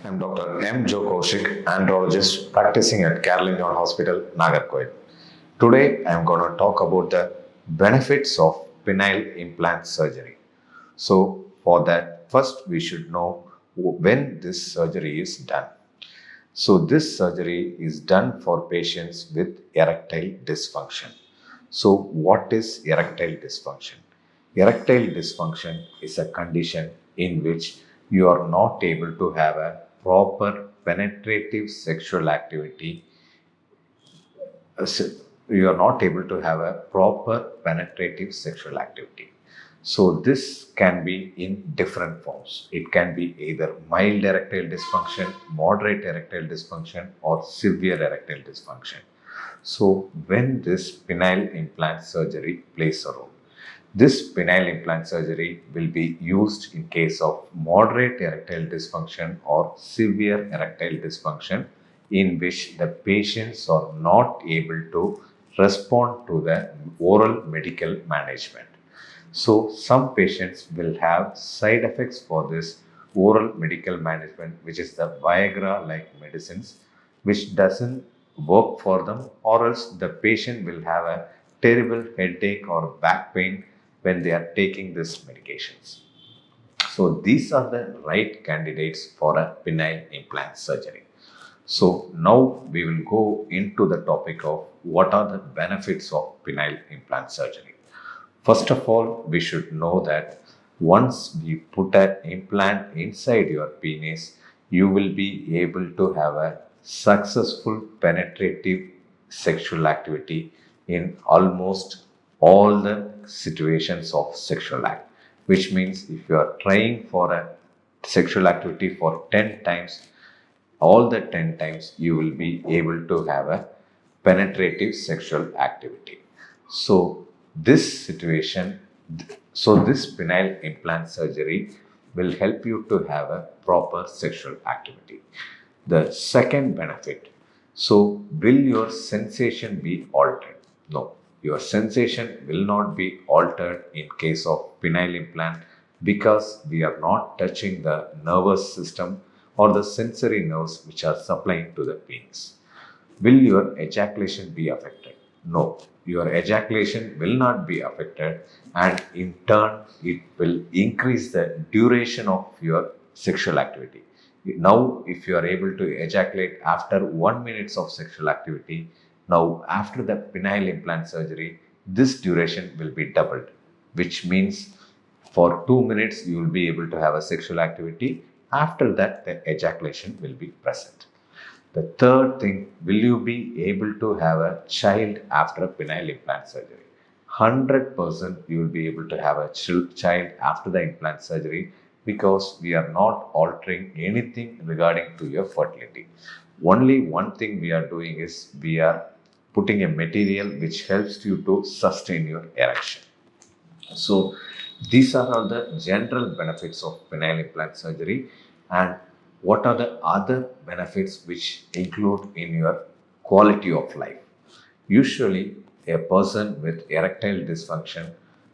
I'm Dr. M. Joe Kaushik, andrologist practicing at Caroline John Hospital, Nagarkoil. Today, I'm going to talk about the benefits of penile implant surgery. So, for that, first we should know when this surgery is done. So, this surgery is done for patients with erectile dysfunction. So, what is erectile dysfunction? Erectile dysfunction is a condition in which you are not able to have a proper penetrative sexual activity. You are not able to have a proper penetrative sexual activity. So, this can be in different forms. It can be either mild erectile dysfunction, moderate erectile dysfunction, or severe erectile dysfunction. So, when this penile implant surgery plays a role, this penile implant surgery will be used in case of moderate erectile dysfunction or severe erectile dysfunction in which the patients are not able to respond to the oral medical management. So, some patients will have side effects for this oral medical management, which is the Viagra like medicines, which doesn't work for them, or else the patient will have a terrible headache or back pain when they are taking these medications. So, these are the right candidates for a penile implant surgery. So, now we will go into the topic of what are the benefits of penile implant surgery. First of all, we should know that once we put an implant inside your penis, you will be able to have a successful penetrative sexual activity in almost all the situations of sexual act. Which means if you are trying for a sexual activity for 10 times, all the 10 times you will be able to have a penetrative sexual activity. So, this situation, this penile implant surgery will help you to have a proper sexual activity. The second benefit, so will your sensation be altered? No, your sensation will not be altered in case of penile implant because we are not touching the nervous system or the sensory nerves which are supplying to the penis. Will your ejaculation be affected? No, your ejaculation will not be affected, and in turn, it will increase the duration of your sexual activity. Now, if you are able to ejaculate after 1 minute of sexual activity, now after the penile implant surgery, this duration will be doubled, which means for 2 minutes you will be able to have a sexual activity. After that, the ejaculation will be present. The third thing, will you be able to have a child after a penile implant surgery? 100% you will be able to have a child after the implant surgery because we are not altering anything regarding to your fertility. Only one thing we are doing is we are putting a material which helps you to sustain your erection. So, these are all the general benefits of penile implant surgery. And what are the other benefits which include in your quality of life? Usually, a person with erectile dysfunction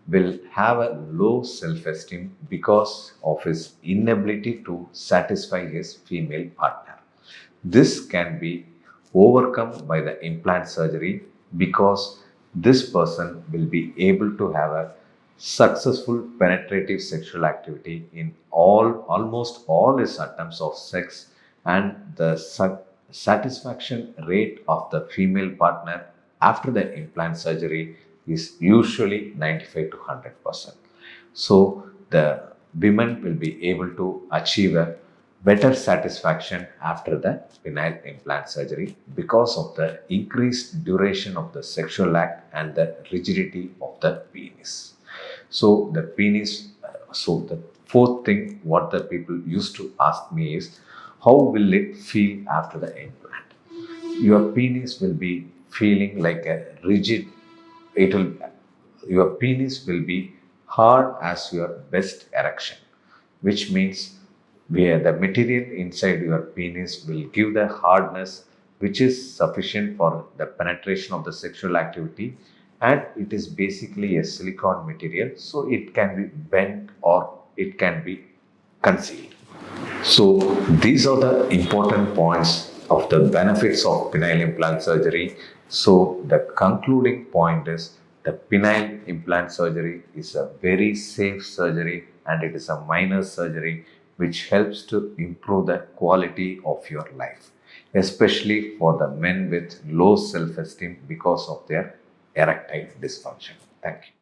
will have a low self esteem because of his inability to satisfy his female partner. This can be overcome by the implant surgery because this person will be able to have a successful penetrative sexual activity in almost all his attempts of sex, and the satisfaction rate of the female partner after the implant surgery is usually 95 to 100%. So the women will be able to achieve a better satisfaction after the penile implant surgery because of the increased duration of the sexual act and the rigidity of the penis. So the penis, so the fourth thing what the people used to ask me is, how will it feel after the implant? Your penis will be feeling like a rigid, it will, your penis will be hard as your best erection, which means where the material inside your penis will give the hardness which is sufficient for the penetration of the sexual activity, and it is basically a silicone material, so it can be bent or it can be concealed. So these are the important points of the benefits of penile implant surgery. So the concluding point is the penile implant surgery is a very safe surgery and it is a minor surgery which helps to improve the quality of your life, especially for the men with low self-esteem because of their erectile dysfunction. Thank you.